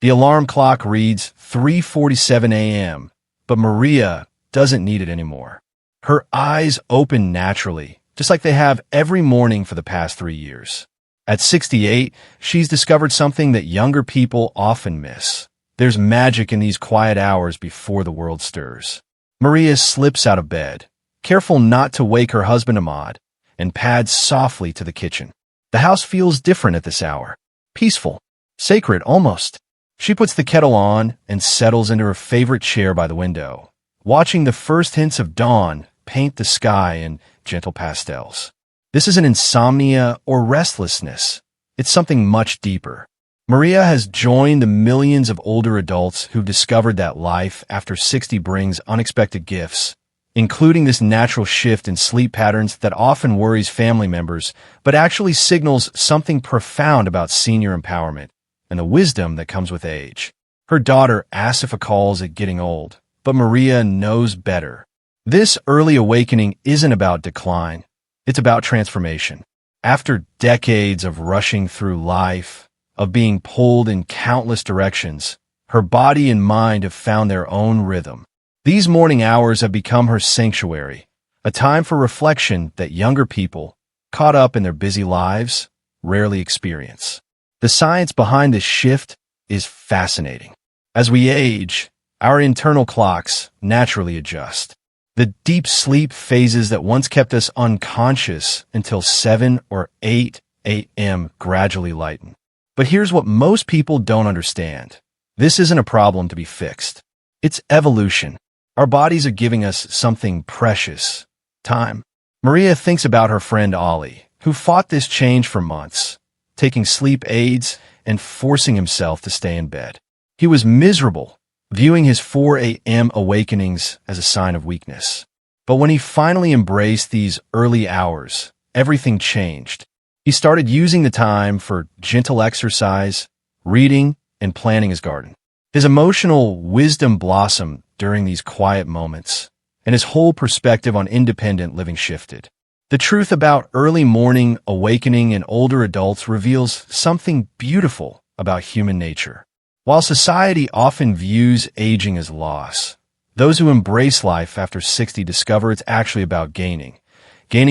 The alarm clock reads 3:47 a.m., but Maria doesn't need it anymore. Her eyes open naturally, just like they have every morning for the past 3 years. At 68, she's discovered something that younger people often miss. There's magic in these quiet hours before the world stirs. Maria slips out of bed, careful not to wake her husband Ahmad, and pads softly to the kitchen. The house feels different at this hour. Peaceful. Sacred, almost. She puts the kettle on and settles into her favorite chair by the window, watching the first hints of dawn paint the sky in gentle pastels. This isn't insomnia or restlessness. It's something much deeper. Maria has joined the millions of older adults who've discovered that life after 60 brings unexpected gifts, including this natural shift in sleep patterns that often worries family members, but actually signals something profound about senior empowerment and the wisdom that comes with age. Her daughter Asifa calls it getting old, but Maria knows better. This early awakening isn't about decline. It's about transformation. After decades of rushing through life, of being pulled in countless directions, her body and mind have found their own rhythm. These morning hours have become her sanctuary, a time for reflection that younger people, caught up in their busy lives, rarely experience. The science behind this shift is fascinating. As we age, our internal clocks naturally adjust. The deep sleep phases that once kept us unconscious until 7 or 8 a.m. gradually lighten. But here's what most people don't understand. This isn't a problem to be fixed. It's evolution. Our bodies are giving us something precious. Time. Maria thinks about her friend Ollie, who fought this change for months, taking sleep aids and forcing himself to stay in bed. He was miserable, viewing his 4 a.m. awakenings as a sign of weakness. But when he finally embraced these early hours, everything changed. He started using the time for gentle exercise, reading, and planting his garden. His emotional wisdom blossomed during these quiet moments, and his whole perspective on independent living shifted. The truth about early morning awakening in older adults reveals something beautiful about human nature. While society often views aging as loss, those who embrace life after 60 discover it's actually about gaining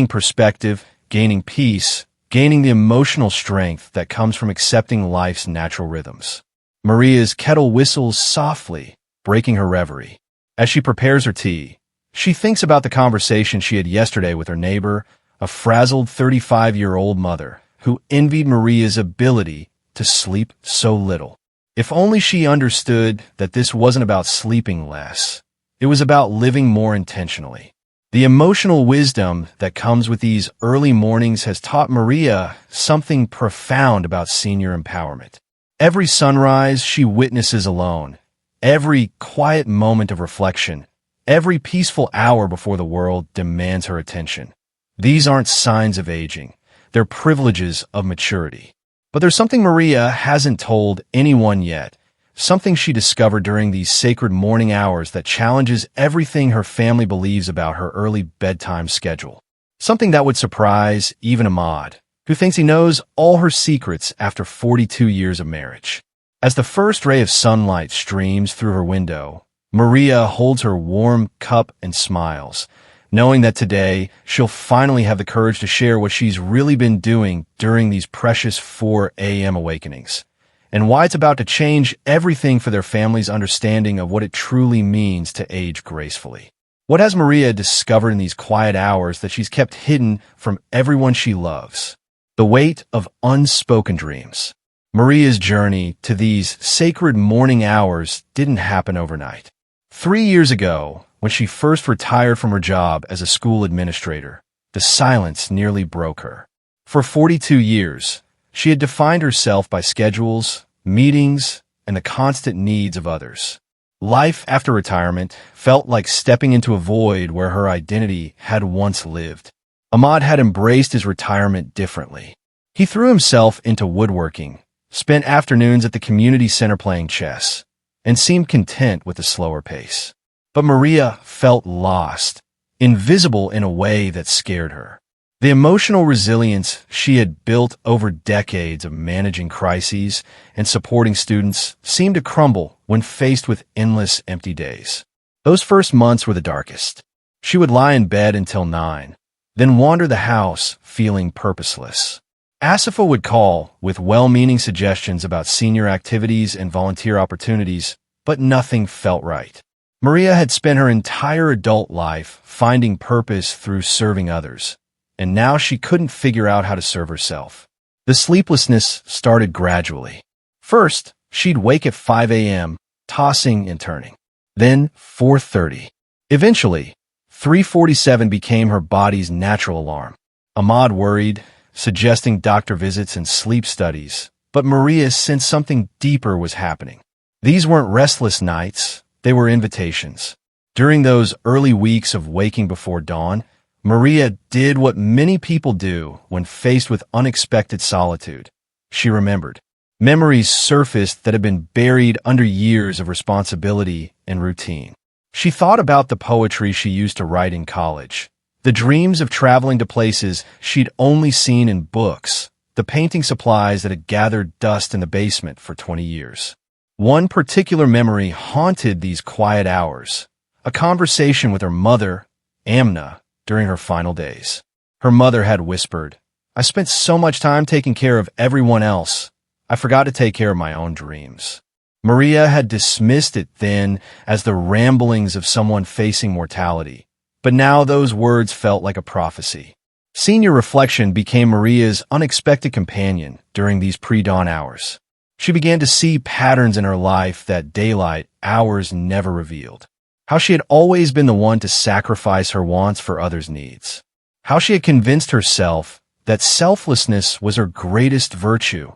perspective, gaining peace, gaining the emotional strength that comes from accepting life's natural rhythms. Maria's kettle whistles softly, breaking her reverie. As she prepares her tea, she thinks about the conversation she had yesterday with her neighbor, a frazzled 35-year-old mother who envied Maria's ability to sleep so little. If only she understood that this wasn't about sleeping less. It was about living more intentionally. The emotional wisdom that comes with these early mornings has taught Maria something profound about senior empowerment. Every sunrise she witnesses alone, every quiet moment of reflection, every peaceful hour before the world demands her attention. These aren't signs of aging. They're privileges of maturity. But there's something Maria hasn't told anyone yet, something she discovered during these sacred morning hours that challenges everything her family believes about her early bedtime schedule. Something that would surprise even Ahmad, who thinks he knows all her secrets after 42 years of marriage. As the first ray of sunlight streams through her window, Maria holds her warm cup and smiles, knowing that today she'll finally have the courage to share what she's really been doing during these precious 4 a.m. awakenings, and why it's about to change everything for their family's understanding of what it truly means to age gracefully. What has Maria discovered in these quiet hours that she's kept hidden from everyone she loves? The weight of unspoken dreams. Maria's journey to these sacred morning hours didn't happen overnight. 3 years ago, when she first retired from her job as a school administrator, the silence nearly broke her. For 42 years, she had defined herself by schedules, meetings, and the constant needs of others. Life after retirement felt like stepping into a void where her identity had once lived. Ahmad had embraced his retirement differently. He threw himself into woodworking, spent afternoons at the community center playing chess, and seemed content with the slower pace. But Maria felt lost, invisible in a way that scared her. The emotional resilience she had built over decades of managing crises and supporting students seemed to crumble when faced with endless empty days. Those first months were the darkest. She would lie in bed until 9, then wander the house feeling purposeless. Asifa would call with well-meaning suggestions about senior activities and volunteer opportunities, but nothing felt right. Maria had spent her entire adult life finding purpose through serving others, and now she couldn't figure out how to serve herself. The sleeplessness started gradually. First, she'd wake at 5 a.m., tossing and turning. Then 4:30. Eventually, 3:47 became her body's natural alarm. Ahmad worried, suggesting doctor visits and sleep studies, but Maria sensed something deeper was happening. These weren't restless nights, they were invitations. During those early weeks of waking before dawn, Maria did what many people do when faced with unexpected solitude. She remembered. Memories surfaced that had been buried under years of responsibility and routine. She thought about the poetry she used to write in college, the dreams of traveling to places she'd only seen in books, the painting supplies that had gathered dust in the basement for 20 years. One particular memory haunted these quiet hours, a conversation with her mother, Amna, during her final days. Her mother had whispered, "I spent so much time taking care of everyone else, I forgot to take care of my own dreams." Maria had dismissed it then as the ramblings of someone facing mortality, but now those words felt like a prophecy. Senior reflection became Maria's unexpected companion during these pre-dawn hours. She began to see patterns in her life that daylight hours never revealed. How she had always been the one to sacrifice her wants for others' needs. How she had convinced herself that selflessness was her greatest virtue,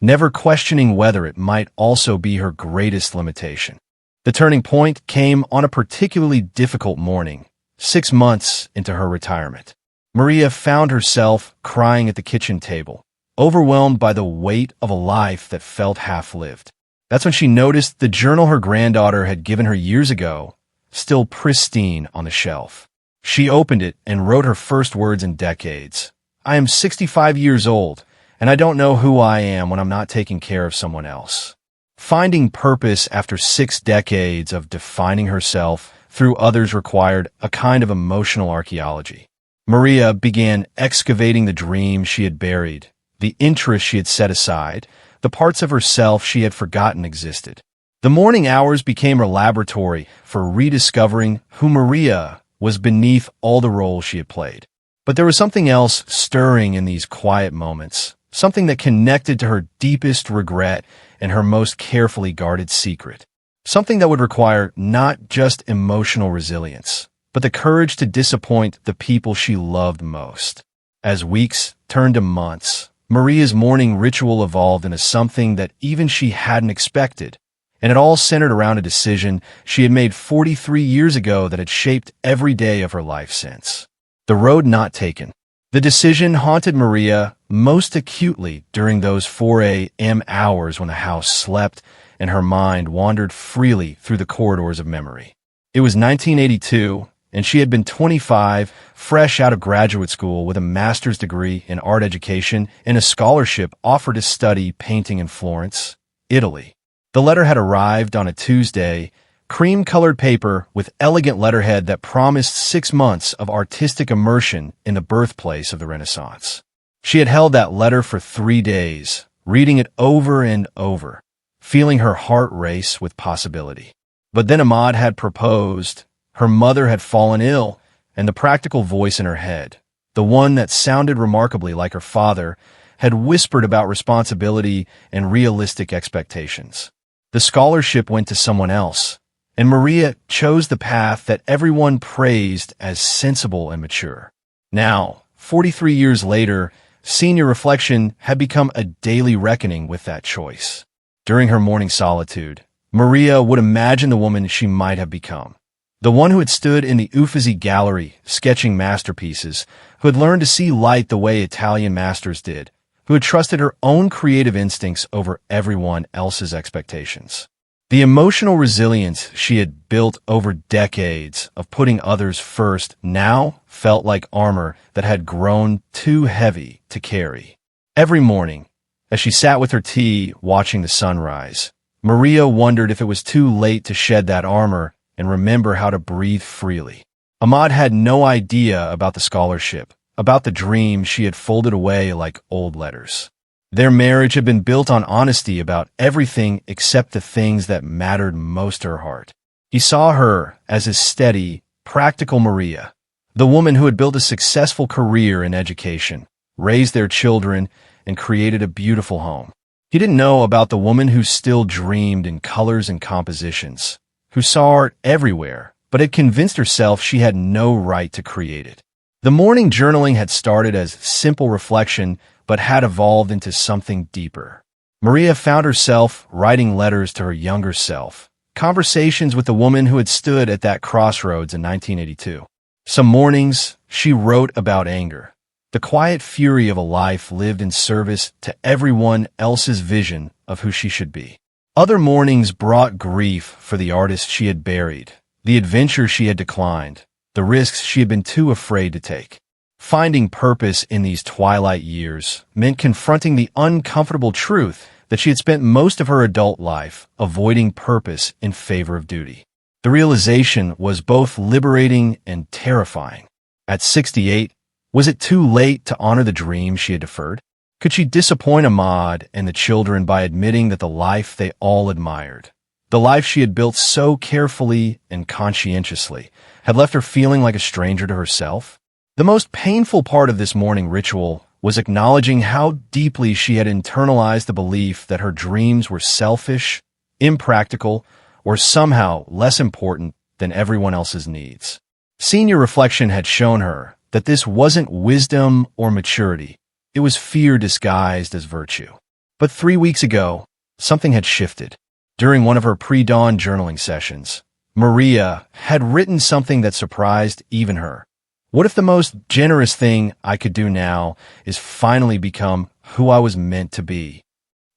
never questioning whether it might also be her greatest limitation. The turning point came on a particularly difficult morning, 6 months into her retirement. Maria found herself crying at the kitchen table, overwhelmed by the weight of a life that felt half-lived. That's when she noticed the journal her granddaughter had given her years ago, still pristine on the shelf. She opened it and wrote her first words in decades. "I am 65 years old, and I don't know who I am when I'm not taking care of someone else." Finding purpose after 6 decades of defining herself through others required a kind of emotional archaeology. Maria began excavating the dreams she had buried, the interests she had set aside, the parts of herself she had forgotten existed. The morning hours became her laboratory for rediscovering who Maria was beneath all the roles she had played. But there was something else stirring in these quiet moments, something that connected to her deepest regret and her most carefully guarded secret. Something that would require not just emotional resilience, but the courage to disappoint the people she loved most. As weeks turned to months, Maria's morning ritual evolved into something that even she hadn't expected, and it all centered around a decision she had made 43 years ago that had shaped every day of her life since. The road not taken. The decision haunted Maria most acutely during those 4 a.m. hours when the house slept and her mind wandered freely through the corridors of memory. It was 1982, and she had been 25, fresh out of graduate school with a master's degree in art education and a scholarship offered to study painting in Florence, Italy. The letter had arrived on a Tuesday, cream-colored paper with elegant letterhead that promised 6 months of artistic immersion in the birthplace of the Renaissance. She had held that letter for 3 days, reading it over and over, feeling her heart race with possibility. But then Ahmad had proposed, her mother had fallen ill, and the practical voice in her head, the one that sounded remarkably like her father, had whispered about responsibility and realistic expectations. The scholarship went to someone else, and Maria chose the path that everyone praised as sensible and mature. Now, 43 years later, senior reflection had become a daily reckoning with that choice. During her morning solitude, Maria would imagine the woman she might have become. The one who had stood in the Uffizi gallery sketching masterpieces, who had learned to see light the way Italian masters did, who had trusted her own creative instincts over everyone else's expectations. The emotional resilience she had built over decades of putting others first now felt like armor that had grown too heavy to carry. Every morning, as she sat with her tea watching the sunrise, Maria wondered if it was too late to shed that armor and remember how to breathe freely. Ahmad had no idea about the scholarship, about the dream she had folded away like old letters. Their marriage had been built on honesty about everything except the things that mattered most to her heart. He saw her as a steady, practical Maria, the woman who had built a successful career in education, raised their children, and created a beautiful home. He didn't know about the woman who still dreamed in colors and compositions, who saw art everywhere, but had convinced herself she had no right to create it. The morning journaling had started as simple reflection, but had evolved into something deeper. Maria found herself writing letters to her younger self, conversations with the woman who had stood at that crossroads in 1982. Some mornings, she wrote about anger, the quiet fury of a life lived in service to everyone else's vision of who she should be. Other mornings brought grief for the artist she had buried, the adventure she had declined, the risks she had been too afraid to take. Finding purpose in these twilight years meant confronting the uncomfortable truth that she had spent most of her adult life avoiding purpose in favor of duty. The realization was both liberating and terrifying. At 68, was it too late to honor the dream she had deferred? Could she disappoint Ahmad and the children by admitting that the life they all admired, the life she had built so carefully and conscientiously, had left her feeling like a stranger to herself? The most painful part of this morning ritual was acknowledging how deeply she had internalized the belief that her dreams were selfish, impractical, or somehow less important than everyone else's needs. Senior reflection had shown her that this wasn't wisdom or maturity. It was fear disguised as virtue. But 3 weeks ago, something had shifted. During one of her pre-dawn journaling sessions, Maria had written something that surprised even her. What if the most generous thing I could do now is finally become who I was meant to be?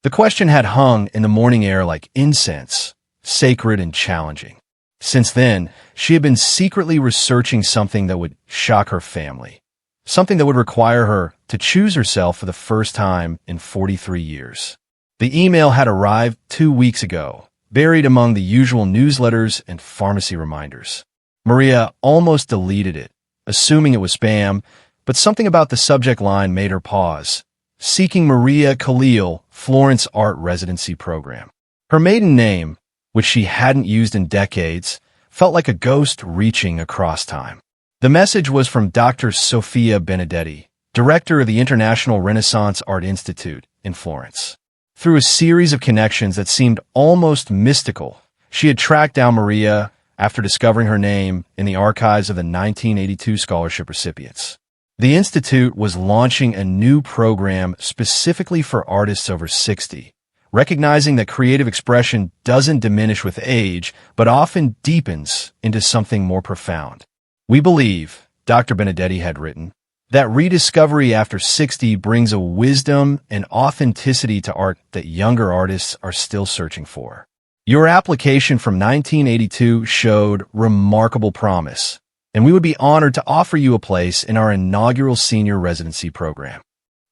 The question had hung in the morning air like incense, sacred and challenging. Since then, she had been secretly researching something that would shock her family, something that would require her to choose herself for the first time in 43 years. The email had arrived 2 weeks ago, buried among the usual newsletters and pharmacy reminders. Maria almost deleted it, assuming it was spam, but something about the subject line made her pause. Seeking Maria Khalil, Florence Art Residency Program. Her maiden name, which she hadn't used in decades, felt like a ghost reaching across time. The message was from Dr. Sofia Benedetti, director of the International Renaissance Art Institute in Florence. Through a series of connections that seemed almost mystical, she had tracked down Maria after discovering her name in the archives of the 1982 scholarship recipients. The Institute was launching a new program specifically for artists over 60, recognizing that creative expression doesn't diminish with age, but often deepens into something more profound. We believe, Dr. Benedetti had written, that rediscovery after 60 brings a wisdom and authenticity to art that younger artists are still searching for. Your application from 1982 showed remarkable promise, and we would be honored to offer you a place in our inaugural senior residency program.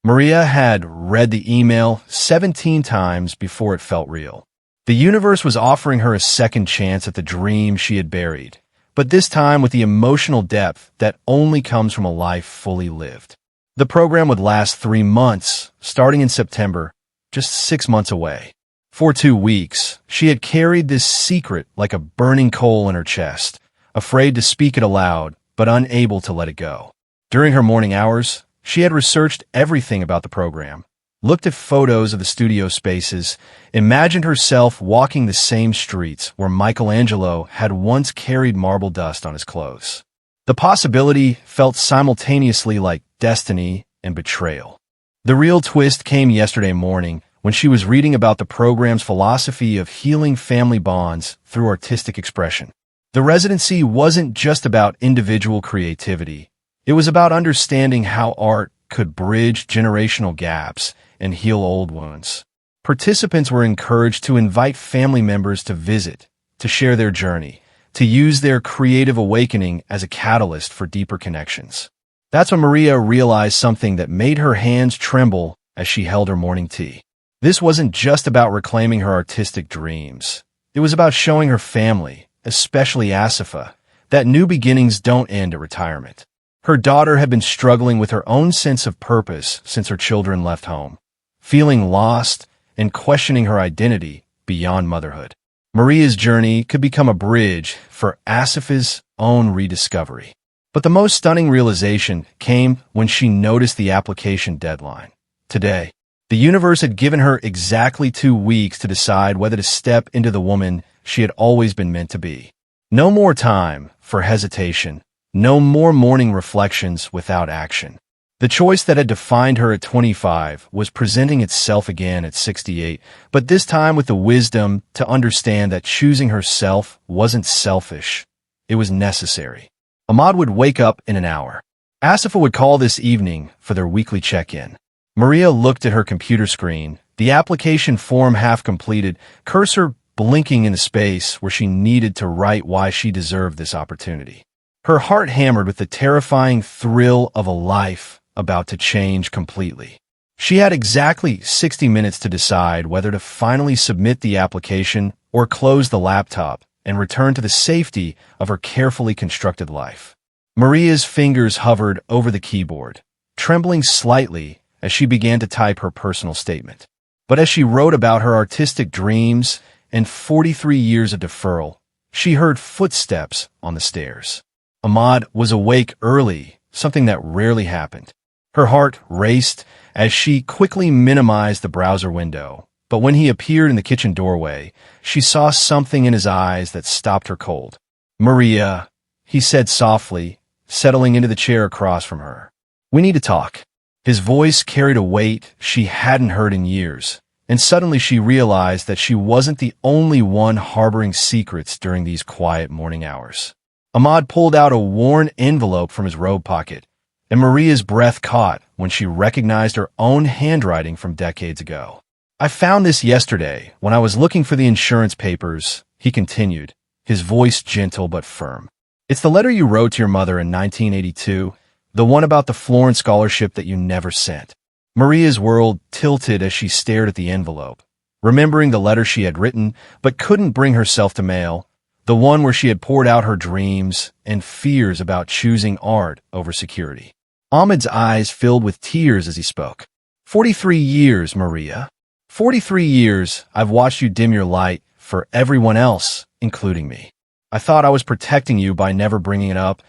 Maria had read the email 17 times before it felt real. The universe was offering her a second chance at the dream she had buried, but this time with the emotional depth that only comes from a life fully lived. The program would last 3 months, starting in September, just 6 months away. For 2 weeks, she had carried this secret like a burning coal in her chest, afraid to speak it aloud, but unable to let it go. During her morning hours, she had researched everything about the program, looked at photos of the studio spaces, imagined herself walking the same streets where Michelangelo had once carried marble dust on his clothes. The possibility felt simultaneously like destiny and betrayal. The real twist came yesterday morning when she was reading about the program's philosophy of healing family bonds through artistic expression. The residency wasn't just about individual creativity. It was about understanding how art could bridge generational gaps and heal old wounds. Participants were encouraged to invite family members to visit, to share their journey, to use their creative awakening as a catalyst for deeper connections. That's when Maria realized something that made her hands tremble as she held her morning tea. This wasn't just about reclaiming her artistic dreams. It was about showing her family, especially Asifa, that new beginnings don't end at retirement. Her daughter had been struggling with her own sense of purpose since her children left home, feeling lost and questioning her identity beyond motherhood. Maria's journey could become a bridge for Asifa's own rediscovery. But the most stunning realization came when she noticed the application deadline. Today, the universe had given her exactly 2 weeks to decide whether to step into the woman she had always been meant to be. No more time for hesitation. No more morning reflections without action. The choice that had defined her at 25 was presenting itself again at 68, but this time with the wisdom to understand that choosing herself wasn't selfish. It was necessary. Ahmad would wake up in an hour. Asifa would call this evening for their weekly check-in. Maria looked at her computer screen, the application form half completed, cursor blinking in the space where she needed to write why she deserved this opportunity. Her heart hammered with the terrifying thrill of a life about to change completely. She had exactly 60 minutes to decide whether to finally submit the application or close the laptop and return to the safety of her carefully constructed life. Maria's fingers hovered over the keyboard, trembling slightly as she began to type her personal statement. But as she wrote about her artistic dreams and 43 years of deferral, she heard footsteps on the stairs. Ahmad was awake early, something that rarely happened. Her heart raced as she quickly minimized the browser window. But when he appeared in the kitchen doorway, she saw something in his eyes that stopped her cold. "Maria," he said softly, settling into the chair across from her. "We need to talk." His voice carried a weight she hadn't heard in years, and suddenly she realized that she wasn't the only one harboring secrets during these quiet morning hours. Ahmad pulled out a worn envelope from his robe pocket, and Maria's breath caught when she recognized her own handwriting from decades ago. "I found this yesterday when I was looking for the insurance papers," he continued, his voice gentle but firm. "It's the letter you wrote to your mother in 1982, the one about the Florence scholarship that you never sent." Maria's world tilted as she stared at the envelope, remembering the letter she had written but couldn't bring herself to mail, the one where she had poured out her dreams and fears about choosing art over security. Ahmed's eyes filled with tears as he spoke. 43 years, Maria. 43 years I've watched you dim your light for everyone else, including me. I thought I was protecting you by never bringing it up,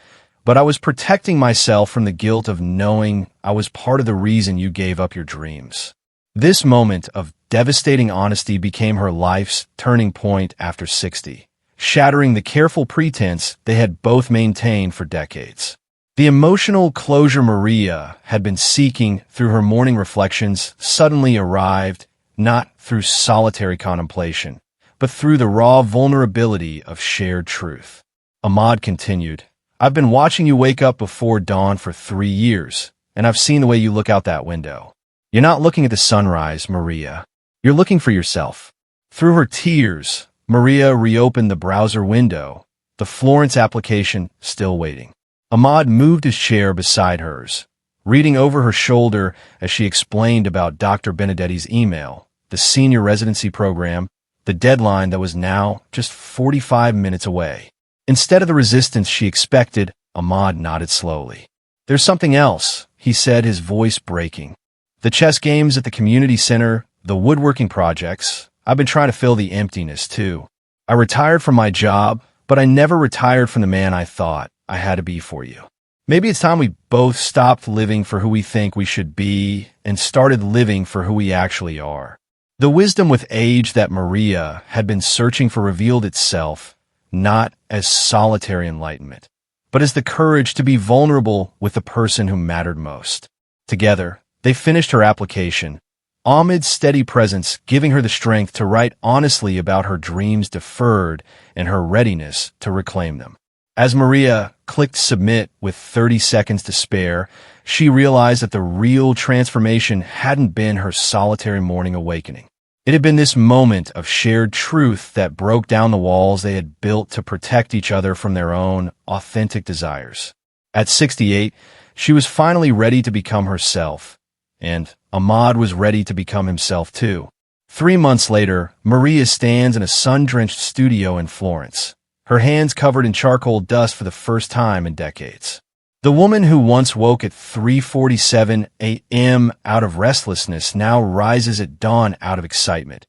but I was protecting myself from the guilt of knowing I was part of the reason you gave up your dreams. This moment of devastating honesty became her life's turning point after 60, shattering the careful pretense they had both maintained for decades. The emotional closure Maria had been seeking through her morning reflections suddenly arrived, not through solitary contemplation, but through the raw vulnerability of shared truth. Ahmad continued, "I've been watching you wake up before dawn for 3 years, and I've seen the way you look out that window. You're not looking at the sunrise, Maria. You're looking for yourself." Through her tears, Maria reopened the browser window, the Florence application still waiting. Ahmad moved his chair beside hers, reading over her shoulder as she explained about Dr. Benedetti's email, the senior residency program, the deadline that was now just 45 minutes away. Instead of the resistance she expected, Ahmad nodded slowly. "There's something else," he said, his voice breaking. "The chess games at the community center, the woodworking projects. I've been trying to fill the emptiness, too. I retired from my job, but I never retired from the man I thought I had to be for you. Maybe it's time we both stopped living for who we think we should be and started living for who we actually are." The wisdom with age that Maria had been searching for revealed itself, not as solitary enlightenment, but as the courage to be vulnerable with the person who mattered most. Together, they finished her application, Ahmed's steady presence giving her the strength to write honestly about her dreams deferred and her readiness to reclaim them. As Maria clicked submit with 30 seconds to spare, she realized that the real transformation hadn't been her solitary morning awakening. It had been this moment of shared truth that broke down the walls they had built to protect each other from their own authentic desires. At 68, she was finally ready to become herself, and Ahmad was ready to become himself too. 3 months later, Maria stands in a sun-drenched studio in Florence, her hands covered in charcoal dust for the first time in decades. The woman who once woke at 3:47 a.m. out of restlessness now rises at dawn out of excitement,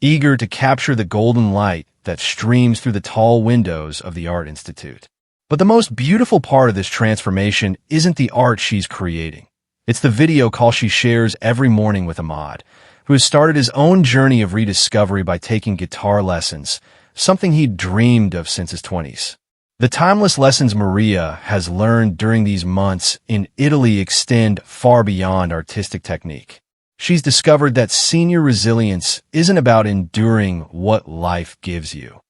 eager to capture the golden light that streams through the tall windows of the Art Institute. But the most beautiful part of this transformation isn't the art she's creating. It's the video call she shares every morning with Ahmad, who has started his own journey of rediscovery by taking guitar lessons, something he'd dreamed of since his 20s. The timeless lessons Maria has learned during these months in Italy extend far beyond artistic technique. She's discovered that senior resilience isn't about enduring what life gives you,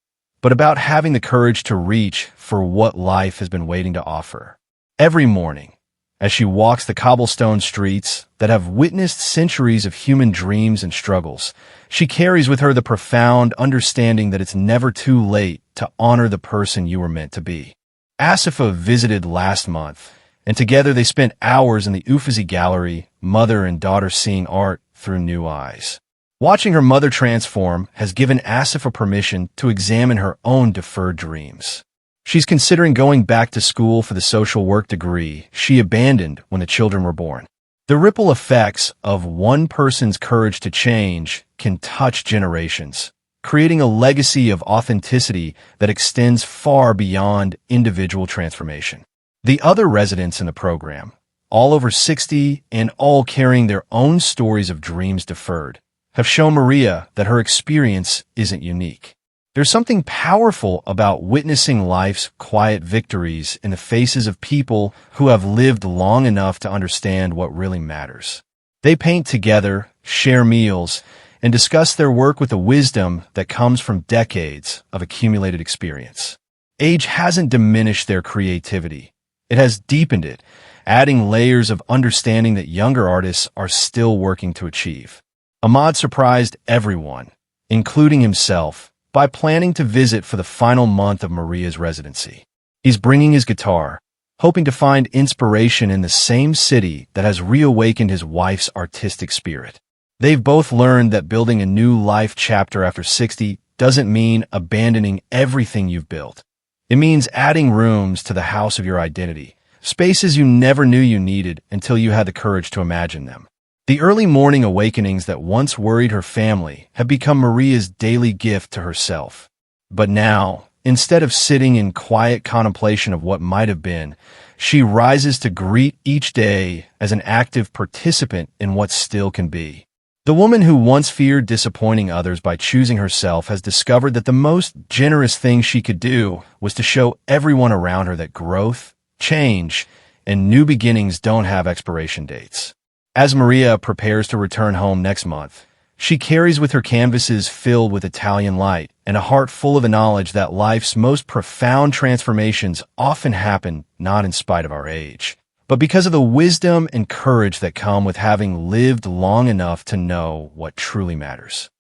but about having the courage to reach for what life has been waiting to offer. Every morning, as she walks the cobblestone streets that have witnessed centuries of human dreams and struggles, she carries with her the profound understanding that it's never too late to honor the person you were meant to be. Asifa visited last month, and together they spent hours in the Uffizi Gallery, mother and daughter seeing art through new eyes. Watching her mother transform has given Asifa permission to examine her own deferred dreams. She's considering going back to school for the social work degree she abandoned when the children were born. The ripple effects of one person's courage to change can touch generations, creating a legacy of authenticity that extends far beyond individual transformation. The other residents in the program, all over 60 and all carrying their own stories of dreams deferred, have shown Maria that her experience isn't unique. There's something powerful about witnessing life's quiet victories in the faces of people who have lived long enough to understand what really matters. They paint together, share meals, and discuss their work with the wisdom that comes from decades of accumulated experience. Age hasn't diminished their creativity. It has deepened it, adding layers of understanding that younger artists are still working to achieve. Ahmad surprised everyone, including himself, by planning to visit for the final month of Maria's residency. He's bringing his guitar, hoping to find inspiration in the same city that has reawakened his wife's artistic spirit. They've both learned that building a new life chapter after 60 doesn't mean abandoning everything you've built. It means adding rooms to the house of your identity, spaces you never knew you needed until you had the courage to imagine them. The early morning awakenings that once worried her family have become Maria's daily gift to herself. But now, instead of sitting in quiet contemplation of what might have been, she rises to greet each day as an active participant in what still can be. The woman who once feared disappointing others by choosing herself has discovered that the most generous thing she could do was to show everyone around her that growth, change, and new beginnings don't have expiration dates. As Maria prepares to return home next month, she carries with her canvases filled with Italian light and a heart full of the knowledge that life's most profound transformations often happen not in spite of our age, but because of the wisdom and courage that come with having lived long enough to know what truly matters.